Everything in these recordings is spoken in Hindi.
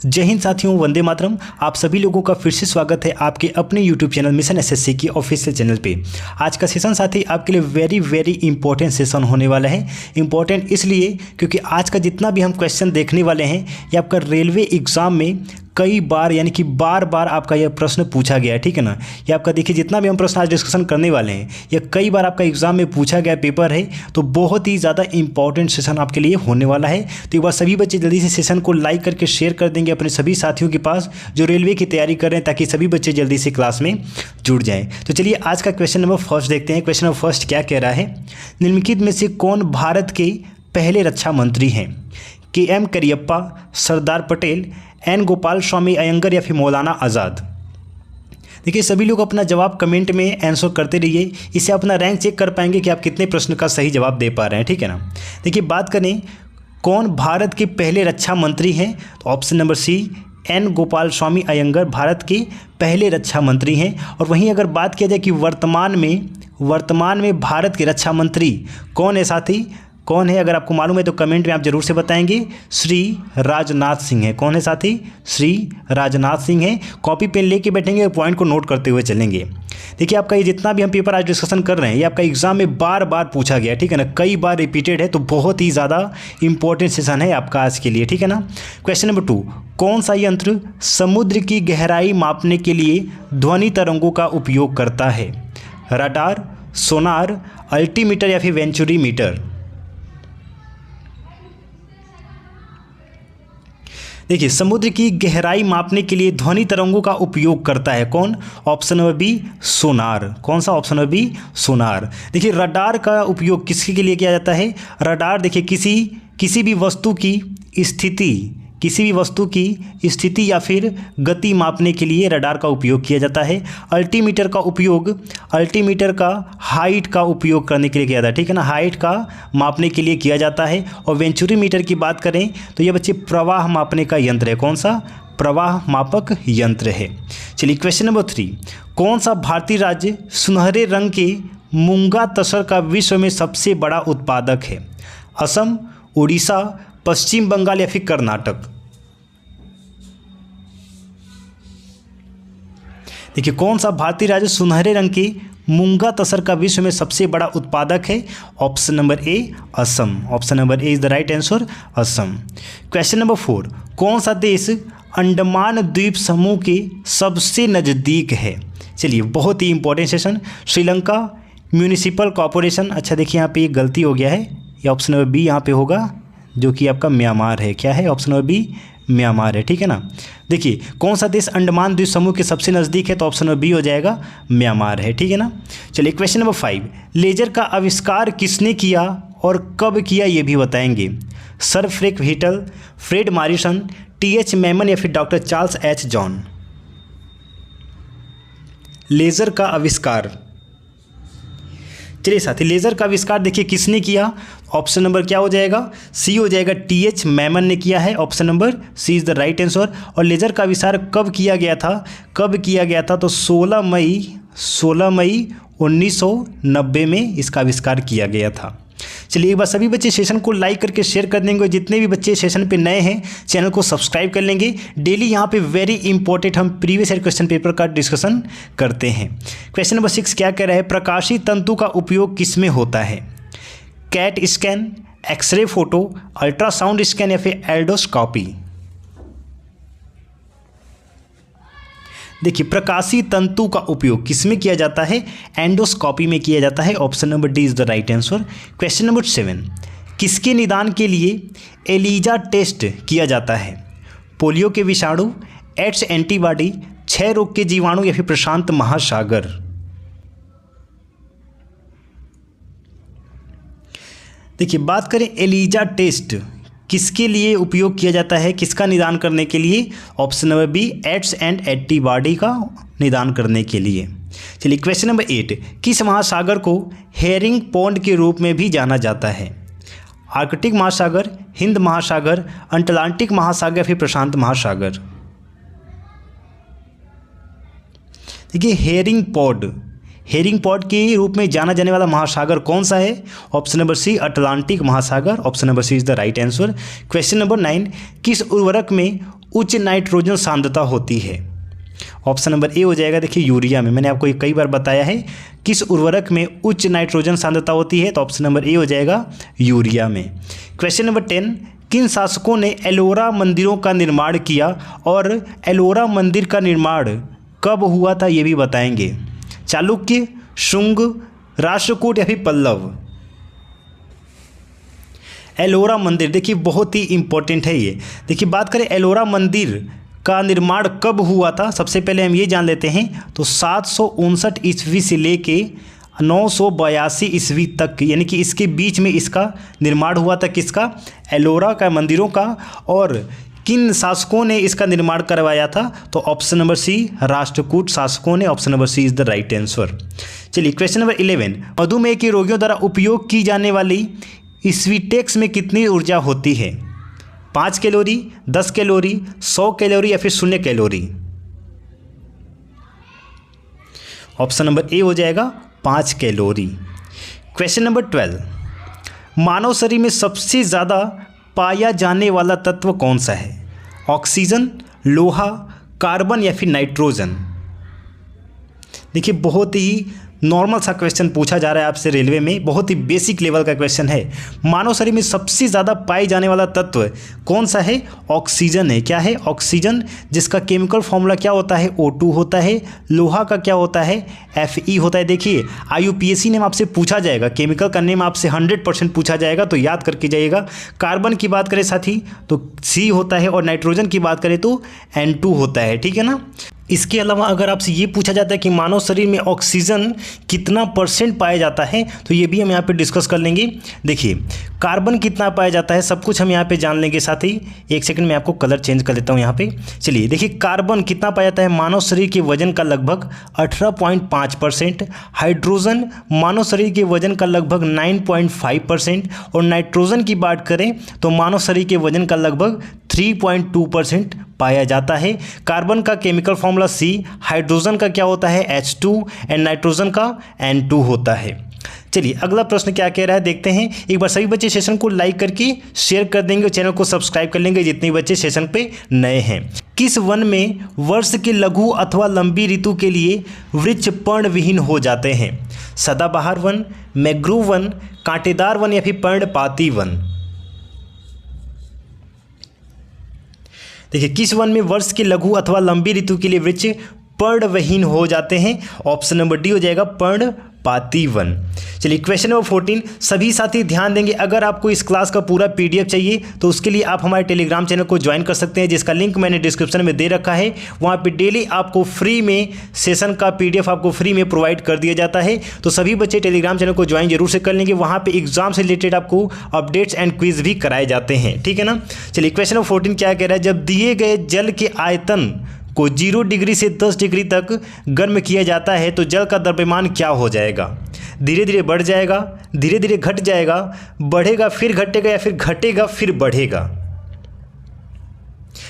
जय हिंद साथियों, वंदे मातरम। आप सभी लोगों का फिर से स्वागत है आपके अपने यूट्यूब चैनल मिशन एसएससी की ऑफिशियल चैनल पे। आज का सेशन साथी आपके लिए वेरी इंपॉर्टेंट सेशन होने वाला है। इंपॉर्टेंट इसलिए क्योंकि आज का जितना भी हम क्वेश्चन देखने वाले हैं ये आपका रेलवे एग्ज़ाम में कई बार यानी कि बार बार आपका यह प्रश्न पूछा गया है, ठीक है ना। ये आपका देखिए जितना भी हम प्रश्न आज डिस्कशन करने वाले हैं ये कई बार आपका एग्जाम में पूछा गया पेपर है, तो बहुत ही ज़्यादा इंपॉर्टेंट सेशन आपके लिए होने वाला है। तो एक बार सभी बच्चे जल्दी से सेशन को लाइक करके शेयर कर देंगे अपने सभी साथियों के पास जो रेलवे की तैयारी कर रहे हैं, ताकि सभी बच्चे जल्दी से क्लास में जुड़ जाएँ। तो चलिए आज का क्वेश्चन नंबर फर्स्ट देखते हैं। क्वेश्चन नंबर फर्स्ट क्या कह रहा है, निम्नलिखित में से कौन भारत के पहले रक्षा मंत्री हैं? KM. Cariappa, Sardar Patel, N Gopalaswami Iyengar या फिर मौलाना आज़ाद। देखिए सभी लोग अपना जवाब कमेंट में आंसर करते रहिए, इससे अपना रैंक चेक कर पाएंगे कि आप कितने प्रश्न का सही जवाब दे पा रहे हैं, ठीक है ना। देखिए बात करें कौन भारत के पहले रक्षा मंत्री हैं, तो option number C N Gopalaswami Ayyangar Bharat के पहले रक्षा मंत्री हैं। और वहीं अगर बात किया जाए कि वर्तमान में भारत के रक्षा मंत्री कौन है साथी, कौन है, अगर आपको मालूम है तो कमेंट में आप जरूर से बताएंगे। श्री राजनाथ सिंह है। कौन है साथी? श्री राजनाथ सिंह है। कॉपी पेन लेके बैठेंगे, पॉइंट को नोट करते हुए चलेंगे। देखिए आपका ये जितना भी हम पेपर आज डिस्कशन कर रहे हैं ये आपका एग्जाम में बार बार पूछा गया, ठीक है ना, कई बार रिपीटेड है, तो बहुत ही ज़्यादा इंपॉर्टेंट सेशन है आपका आज के लिए, ठीक है ना। क्वेश्चन नंबर 2, कौन सा यंत्र समुद्र की गहराई मापने के लिए ध्वनि तरंगों का उपयोग करता है? रडार, सोनार, अल्टीमीटर या फिर वेंचुरी मीटर? देखिए समुद्र की गहराई मापने के लिए ध्वनि तरंगों का उपयोग करता है कौन? ऑप्शन नंबर बी सोनार। कौन सा? ऑप्शन नंबर बी सोनार। देखिए रडार का उपयोग किसके लिए किया जाता है? रडार देखिए किसी भी वस्तु की स्थिति या फिर गति मापने के लिए रडार का उपयोग किया जाता है। अल्टीमीटर का हाइट का उपयोग करने के लिए किया जाता है, ठीक है ना, हाइट का मापने के लिए किया जाता है। और वेंचुरी मीटर की बात करें तो ये बच्चे प्रवाह मापने का यंत्र है। कौन सा? प्रवाह मापक यंत्र है। चलिए क्वेश्चन नंबर 3, कौन सा भारतीय राज्य सुनहरे रंग के मूंगा तसर का विश्व में सबसे बड़ा उत्पादक है? असम, उड़ीसा, पश्चिम बंगाल या फिर कर्नाटक? देखिए कौन सा भारतीय राज्य सुनहरे रंग के मूंगा तसर का विश्व में सबसे बड़ा उत्पादक है? Option number A Assam. Option number A is the right answer, Assam. Question number 4, कौन सा देश अंडमान द्वीप समूह के सबसे नज़दीक है? चलिए बहुत ही important session. Sri Lanka, municipal corporation, अच्छा देखिए यहाँ पे एक गलती हो गया है, ये ऑप्शन नंबर बी यहाँ पे होगा जो कि आपका म्यांमार है। क्या है? ऑप्शन नंबर बी म्यांमार है, ठीक है ना। देखिए कौन सा देश अंडमान द्वीप समूह के सबसे नज़दीक है, तो ऑप्शन नंबर बी हो जाएगा म्यांमार है, ठीक है ना। चलिए क्वेश्चन नंबर 5, लेजर का आविष्कार किसने किया और कब किया ये भी बताएंगे? Sir Frank Whittle, Fred Morrison, T H. Maiman या फिर doctor Charles H. John? Laser का आविष्कार, चलिए साथी लेज़र का आविष्कार देखिए किसने किया? ऑप्शन नंबर क्या हो जाएगा? सी हो जाएगा, टी.एच. मैमन ने किया है। Option number C is the right answer. और लेज़र का आविष्कार कब किया गया था? तो 16 मई 1990 में इसका आविष्कार किया गया था। चलिए एक बार सभी बच्चे सेशन को लाइक करके शेयर कर देंगे। जितने भी बच्चे सेशन पे नए हैं चैनल को सब्सक्राइब कर लेंगे। डेली यहाँ पे वेरी इंपॉर्टेंट हम प्रीवियस ईयर क्वेश्चन पेपर का डिस्कशन करते हैं। क्वेश्चन नंबर 6 क्या कह रहा है, प्रकाशीय तंतु का उपयोग किसमें होता है? CAT scan, X ray photo, ultrasound scan या फिर एल्डोस्कोपी? देखिए प्रकाशीय तंतु का उपयोग किसमें किया जाता है? एंडोस्कोपी में किया जाता है। Option number D is the right answer. Question number 7, किसके निदान के लिए एलिजा टेस्ट किया जाता है? पोलियो के विषाणु, एड्स एंटीबॉडी, क्षय रोग के जीवाणु या फिर प्रशांत महासागर? देखिए बात करें एलिजा टेस्ट किसके लिए उपयोग किया जाता है, किसका निदान करने के लिए? Option number B AIDS and antibody का निदान करने के लिए। चलिए क्वेश्चन नंबर 8, किस महासागर को हेरिंग पॉन्ड के रूप में भी जाना जाता है? आर्कटिक महासागर, हिंद महासागर, अटलांटिक महासागर या फिर प्रशांत महासागर? देखिए हेरिंग पॉड के रूप में जाना जाने वाला महासागर कौन सा है? ऑप्शन नंबर सी अटलांटिक महासागर। Option number C is the right answer. Question number 9, किस उर्वरक में उच्च नाइट्रोजन सांद्रता होती है? ऑप्शन नंबर ए हो जाएगा देखिए यूरिया में। मैंने आपको ये कई बार बताया है किस उर्वरक में उच्च नाइट्रोजन सांद्रता होती है, तो ऑप्शन नंबर ए हो जाएगा यूरिया में। क्वेश्चन नंबर 10, किन शासकों ने एलोरा मंदिरों का निर्माण किया और एलोरा मंदिर का निर्माण कब हुआ था ये भी बताएंगे? चालुक्य, शुंग, राष्ट्रकूट या फिर पल्लव? एलोरा मंदिर देखिए बहुत ही इंपॉर्टेंट है ये। देखिए बात करें एलोरा मंदिर का निर्माण कब हुआ था, सबसे पहले हम ये जान लेते हैं। तो 759 ईस्वी से लेके 982 ईस्वी तक, यानी कि इसके बीच में इसका निर्माण हुआ था। किसका? एलोरा का मंदिरों का। और किन शासकों ने इसका निर्माण करवाया था? तो ऑप्शन नंबर सी, राष्ट्रकूट शासकों ने। Option number C is the right answer. चलिए क्वेश्चन नंबर 11, मधुमेह के रोगियों द्वारा उपयोग की जाने वाली स्वीटेक्स में कितनी ऊर्जा होती है? 5 कैलोरी, 10 कैलोरी, 100 कैलोरी या फिर 0 कैलोरी? ऑप्शन नंबर ए हो जाएगा 5 कैलोरी। क्वेश्चन नंबर 12, मानव शरीर में सबसे ज़्यादा पाया जाने वाला तत्व कौन सा है? ऑक्सीजन, लोहा, कार्बन या फिर नाइट्रोजन? देखिए बहुत ही नॉर्मल सा क्वेश्चन पूछा जा रहा है आपसे रेलवे में, बहुत ही बेसिक लेवल का क्वेश्चन है। मानव शरीर में सबसे ज़्यादा पाए जाने वाला तत्व कौन सा है? ऑक्सीजन है। क्या है? ऑक्सीजन, जिसका केमिकल फॉर्मूला क्या होता है? O2 होता है। लोहा का क्या होता है? Fe होता है। देखिए IUPAC नेम आपसे पूछा जाएगा, केमिकल का नेम आपसे 100% पूछा जाएगा, तो याद करके जाइएगा। कार्बन की बात करें साथी तो C होता है, और नाइट्रोजन की बात करें तो N2 होता है। ठीक है ना। इसके अलावा अगर आपसे ये पूछा जाता है कि मानव शरीर में ऑक्सीजन कितना % पाया जाता है, तो ये भी हम यहाँ पे डिस्कस कर लेंगे। देखिए कार्बन कितना पाया जाता है सब कुछ हम यहाँ पे जान लेंगे। साथ ही एक सेकंड में आपको कलर चेंज कर लेता हूँ यहाँ पे। चलिए देखिए कार्बन कितना पाया जाता है? मानव शरीर के वजन का लगभग 18.5%। हाइड्रोजन मानव शरीर के वजन का लगभग 9.5%। और नाइट्रोजन की बात करें तो मानव शरीर के वजन का लगभग 3.2% पाया जाता है। कार्बन का केमिकल फॉर्मूला C, हाइड्रोजन का क्या होता है? H2 एंड नाइट्रोजन का N2 होता है। चलिए अगला प्रश्न क्या कह रहा है देखते हैं। एक बार सभी बच्चे सेशन को लाइक करके शेयर कर देंगे और चैनल को सब्सक्राइब कर लेंगे जितने बच्चे सेशन पे नए हैं। किस वन में वर्ष के लघु अथवा लंबी ऋतु के लिए वृक्ष पर्णविहीन हो जाते हैं? सदाबहार वन, मैंग्रोव वन, कांटेदार वन या फिर पर्णपाती वन? देखिए किस वन में वर्ष के लघु अथवा लंबी ऋतु के लिए वृक्ष पर्णविहीन हो जाते हैं? ऑप्शन नंबर डी हो जाएगा पर्णपाती वन। चलिए क्वेश्चन नंबर 14, सभी साथी ध्यान देंगे, अगर आपको इस क्लास का पूरा PDF चाहिए तो उसके लिए आप हमारे टेलीग्राम चैनल को ज्वाइन कर सकते हैं, जिसका लिंक मैंने डिस्क्रिप्शन में दे रखा है। वहाँ पे डेली आपको फ्री में सेशन का PDF आपको फ्री में प्रोवाइड कर दिया जाता है। तो सभी बच्चे टेलीग्राम चैनल को ज्वाइन जरूर से कर लेंगे। वहाँ पर एग्जाम से रिलेटेड आपको अपडेट्स एंड क्विज भी कराए जाते हैं। ठीक है ना। चलिए क्वेश्चन नंबर 14 क्या कह रहा है? जब दिए गए जल के आयतन को 0 डिग्री से 10 डिग्री तक गर्म किया जाता है तो जल का द्रव्यमान क्या हो जाएगा? धीरे धीरे बढ़ जाएगा, धीरे धीरे घट जाएगा, बढ़ेगा फिर घटेगा या फिर घटेगा फिर बढ़ेगा?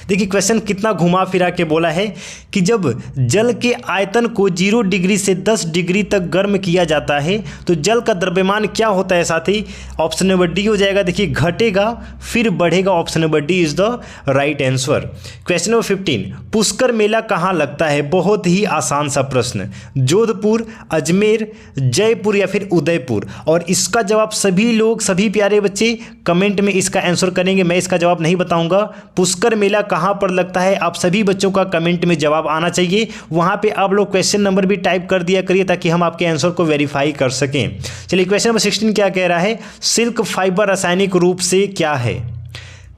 देखिए क्वेश्चन कितना घुमा फिरा के बोला है कि जब जल के आयतन को 0 डिग्री से 10 डिग्री तक गर्म किया जाता है तो जल का द्रव्यमान क्या होता है साथी? ऑप्शन नंबर डी हो जाएगा। देखिए घटेगा फिर बढ़ेगा। Option number D is the right answer. Question number 15, Pushkar Mela कहाँ लगता है? बहुत ही आसान सा प्रश्न। जोधपुर, अजमेर, जयपुर या फिर उदयपुर? और इसका जवाब सभी लोग, सभी प्यारे बच्चे कमेंट में इसका आंसर करेंगे। मैं इसका जवाब नहीं बताऊंगा। पुष्कर मेला कहां पर लगता है आप सभी बच्चों का कमेंट में जवाब आना चाहिए। वहां पे आप लोग क्वेश्चन नंबर भी टाइप कर दिया करिए ताकि हम आपके आंसर को वेरीफाई कर सकें। चलिए क्वेश्चन नंबर 16 क्या कह रहा है? सिल्क फाइबर रासायनिक रूप से क्या है?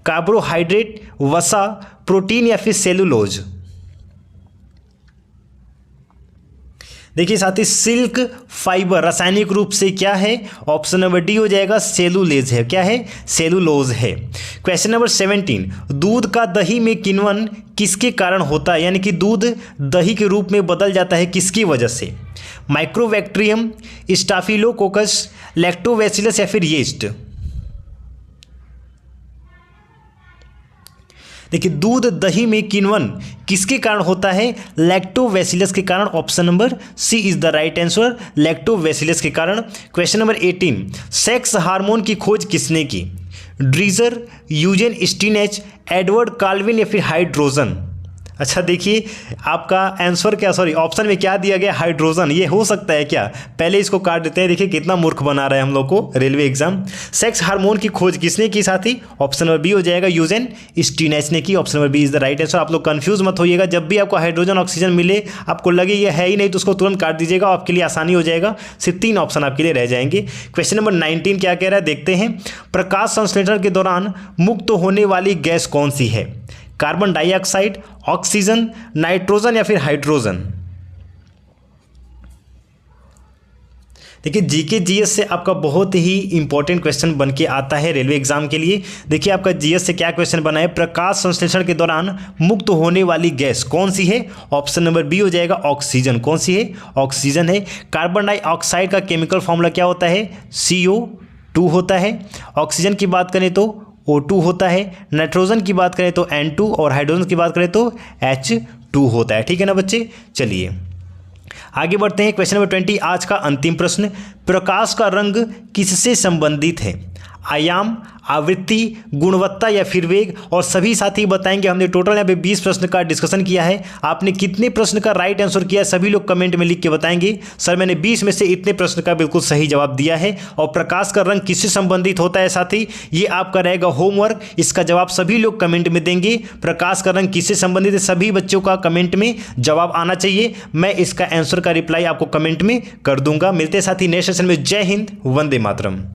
कार्बोहाइड्रेट, वसा, प्रोटीन या फिर सेलुलोज? देखिए साथी सिल्क फाइबर रासायनिक रूप से क्या है? ऑप्शन नंबर डी हो जाएगा सेलुलोज है। क्या है? सेलुलोज है। क्वेश्चन नंबर 17, दूध का दही में किण्वन किसके कारण होता है? यानी कि दूध दही के रूप में बदल जाता है किसकी वजह से? माइक्रोबैक्टीरियम, स्टाफिलोकोकस, लैक्टोबैसिलस या फिर यीस्ट? देखिए दूध दही में किण्वन किसके कारण होता है? लैक्टोबैसिलस के कारण। Option number C is the right answer, lactobacillus के कारण। क्वेश्चन नंबर 18, सेक्स हार्मोन की खोज किसने की? ड्रीजर, यूजेन स्टीनेच, एडवर्ड कार्विन या फिर हाइड्रोजन। अच्छा देखिए आपका आंसर क्या, सॉरी ऑप्शन में क्या दिया गया, हाइड्रोजन। ये हो सकता है क्या, पहले इसको काट देते हैं। देखिए कितना मूर्ख बना रहा है हम लोग को रेलवे एग्जाम। सेक्स हार्मोन की खोज किसने की साथी, ऑप्शन नंबर बी हो जाएगा, यूजेन स्टीनेच ने की। Option number B is the right answer. आप लोग कंफ्यूज मत होइएगा, जब भी आपको हाइड्रोजन ऑक्सीजन मिले, आपको लगे ये है ही नहीं, तो उसको तुरंत काट दीजिएगा, आपके लिए आसानी हो जाएगा। सिर्फ 3 ऑप्शन आपके लिए रह जाएंगे। क्वेश्चन नंबर 19 क्या कह रहा है देखते हैं। प्रकाश संश्लेषण के दौरान मुक्त होने वाली गैस कौन सी है, कार्बन डाइऑक्साइड, ऑक्सीजन, नाइट्रोजन या फिर हाइड्रोजन। देखिए जीके जीएस से आपका बहुत ही इंपॉर्टेंट क्वेश्चन बन के आता है रेलवे एग्जाम के लिए। देखिए आपका जीएस से क्या क्वेश्चन बना है, प्रकाश संश्लेषण के दौरान मुक्त होने वाली गैस कौन सी है। ऑप्शन नंबर बी हो जाएगा ऑक्सीजन। कौन सी है, ऑक्सीजन है। कार्बन डाइऑक्साइड का केमिकल फॉर्मूला क्या होता है, CO2 होता है। ऑक्सीजन की बात करें तो O2 होता है। नाइट्रोजन की बात करें तो N2 और हाइड्रोजन की बात करें तो H2 होता है। ठीक है ना बच्चे, चलिए आगे बढ़ते हैं। क्वेश्चन नंबर 20 आज का अंतिम प्रश्न। प्रकाश का रंग किससे संबंधित है, आयाम, आवृत्ति, गुणवत्ता या फिर वेग। और सभी साथी बताएंगे। हमने टोटल यहाँ पे 20 प्रश्न का डिस्कशन किया है। आपने कितने प्रश्न का राइट आंसर किया है, सभी लोग कमेंट में लिख के बताएंगे। सर मैंने 20 में से इतने प्रश्न का बिल्कुल सही जवाब दिया है। और प्रकाश का रंग किससे संबंधित होता है साथी, ये आपका रहेगा होमवर्क। इसका जवाब सभी लोग कमेंट में देंगे। प्रकाश का रंग किससे संबंधित है, सभी बच्चों का कमेंट में जवाब आना चाहिए। मैं इसका आंसर का रिप्लाई आपको कमेंट में कर दूंगा। मिलते साथी नेक्स्ट सेशन में। जय हिंद, वंदे मातरम।